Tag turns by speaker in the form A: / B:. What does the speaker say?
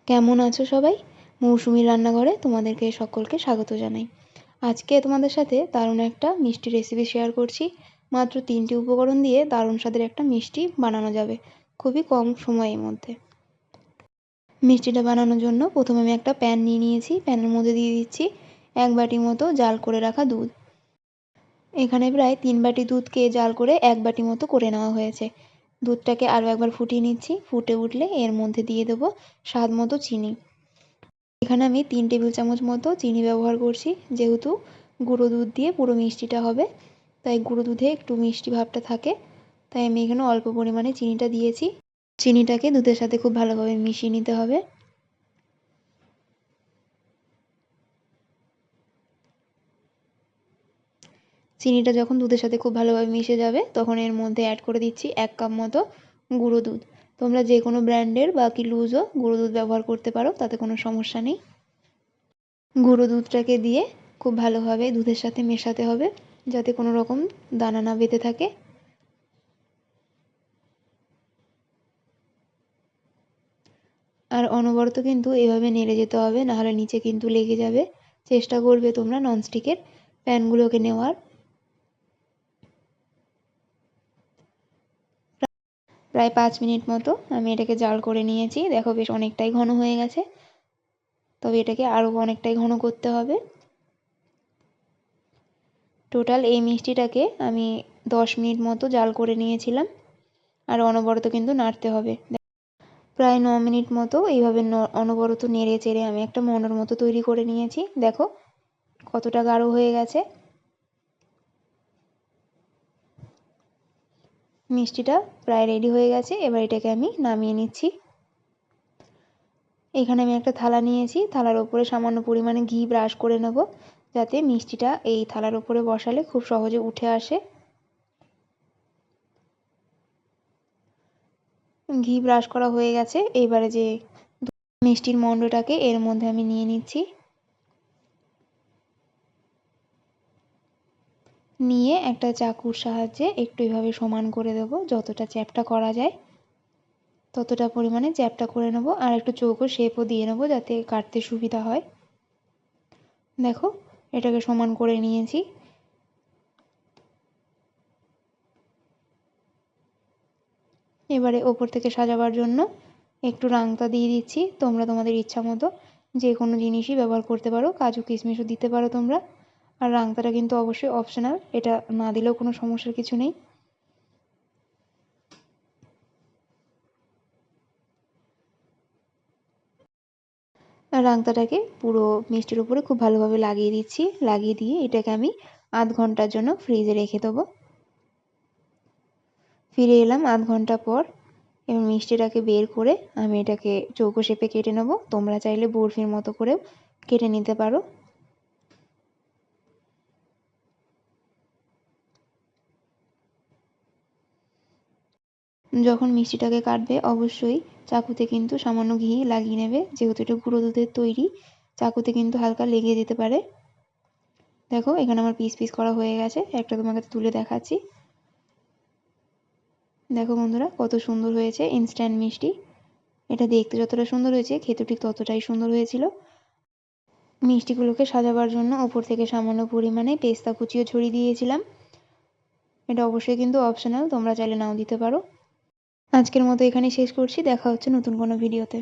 A: কেমন আছো সবাই? মৌসুমীর রান্নাঘরে তোমাদেরকে সকলকে স্বাগত জানাই। আজকে তোমাদের সাথে দারুণ একটা মিষ্টি রেসিপি শেয়ার করছি। মাত্র 3টি উপকরণ দিয়ে দারুণ স্বাদের একটা মিষ্টি বানানো যাবে খুবই কম সময়ের মধ্যে। মিষ্টিটা বানানোর জন্য প্রথমে আমি একটা প্যান নিয়ে নিয়েছি। প্যানের মধ্যে দিয়ে দিচ্ছি 1 বাটি মতো জাল করে রাখা দুধ। এখানে প্রায় 3 বাটি দুধকে জাল করে 1 বাটি মতো করে নেওয়া হয়েছে। দুধটাকে আরও একবার ফুটিয়ে নিচ্ছি। ফুটে উঠলে এর মধ্যে দিয়ে দেবো স্বাদ মতো চিনি। এখানে আমি 3 টেবিল চামচ মতো চিনি ব্যবহার করছি। যেহেতু গুঁড়ো দুধ দিয়ে পুরো মিষ্টিটা হবে, তাই গুঁড়ো দুধে একটু মিষ্টি ভাবটা থাকে, তাই আমি এখানে অল্প পরিমাণে চিনিটা দিয়েছি। চিনিটাকে দুধের সাথে খুব ভালোভাবে মিশিয়ে নিতে হবে। চিনিটা যখন দুধের সাথে খুব ভালোভাবে মিশে যাবে, তখন এর মধ্যে অ্যাড করে দিচ্ছি 1 কাপ মতো গুঁড়ো দুধ। তোমরা যে কোনো ব্র্যান্ডের বা কি লুজও গুঁড়ো দুধ ব্যবহার করতে পারো, তাতে কোনো সমস্যা নেই। গুঁড়ো দুধটাকে দিয়ে খুব ভালোভাবে দুধের সাথে মেশাতে হবে, যাতে কোনো রকম দানা না বেঁধে থাকে। আর অনবরত কিন্তু এভাবে নেড়ে যেতে হবে, নাহলে নিচে কিন্তু লেগে যাবে। চেষ্টা করবে তোমরা ননস্টিকের প্যানগুলোকে নেওয়ার। প্রায় 5 মিনিট মতো আমি এটাকে জাল করে নিয়েছি। দেখো বেশ অনেকটাই ঘন হয়ে গেছে, তবে এটাকে আরও অনেকটাই ঘন করতে হবে। টোটাল এই মিষ্টিটাকে আমি 10 মিনিট মতো জাল করে নিয়েছিলাম। আর অনবরত কিন্তু নাড়তে হবে। প্রায় 9 মিনিট মতো এইভাবে অনবরত নেড়ে চেড়ে আমি একটা মণ্ডর মতো তৈরি করে নিয়েছি। দেখো কতটা গাঢ় হয়ে গেছে। মিষ্টিটা প্রায় রেডি হয়ে গেছে। এবার এটাকে আমি নামিয়ে নিচ্ছি। এখানে আমি একটা থালা নিয়েছি। থালার ওপরে সামান্য পরিমাণে ঘি ব্রাশ করে নেব, যাতে মিষ্টিটা এই থালার ওপরে বসালে খুব সহজে উঠে আসে। ঘি ব্রাশ করা হয়ে গেছে। এইবারে যে মিষ্টির মণ্ডটাকে এর মধ্যে আমি নিয়ে নিচ্ছি। নিয়ে একটা চাকুর সাহায্যে একটু এভাবে সমান করে দেব। যতটা চ্যাপ্টা করা যায় ততটা পরিমাণে চ্যাপ্টা করে নেব। আর একটু চৌকো শেপও দিয়ে নেব, যাতে কাটতে সুবিধা হয়। দেখো এটাকে সমান করে নিয়েছি। এবারে ওপর থেকে সাজাবার জন্য একটু রাংতা দিয়ে দিচ্ছি। তোমরা তোমাদের ইচ্ছা মতো যে কোনো জিনিসই ব্যবহার করতে পারো, কাজু কিশমিশও দিতে পারো তোমরা। আর রাংতাটা কিন্তু অবশ্যই অপশনাল, এটা না দিলেও কোনো সমস্যার কিছু নেই। রাংতাটাকে পুরো মিষ্টির উপরে খুব ভালোভাবে লাগিয়ে দিচ্ছি। লাগিয়ে দিয়ে এটাকে আমি আধ ঘন্টার জন্য ফ্রিজে রেখে দেবো। ফিরে এলাম আধ ঘন্টা পর। এবং মিষ্টিটাকে বের করে আমি এটাকে চৌকো শেপে কেটে নেব। তোমরা চাইলে বরফির মতো করেও কেটে নিতে পারো। যখন মিষ্টিটাকে কাটবে অবশ্যই চাকুতে কিন্তু সামান্য ঘি লাগিয়ে নেবে, যেহেতু এটা গুঁড়ো দুধের তৈরি। চাকুতে কিন্তু হালকা লেগে যেতে পারে। দেখো এখানে আমার পিস পিস করা হয়ে গেছে। একটা তোমাকে তুলে দেখাচ্ছি। দেখো বন্ধুরা কত সুন্দর হয়েছে ইনস্ট্যান্ট মিষ্টি। এটা দেখতে যতটা সুন্দর হয়েছে, খেতে ঠিক ততটাই সুন্দর হয়েছিল। মিষ্টিগুলোকে সাজাবার জন্য ওপর থেকে সামান্য পরিমাণে পেস্তা কুচিও ছড়িয়ে দিয়েছিলাম। এটা অবশ্যই কিন্তু অপশনাল, তোমরা চাইলে নাও দিতে পারো। আজকের মতো এখানেই শেষ করছি। দেখা হচ্ছে নতুন কোনো ভিডিওতে।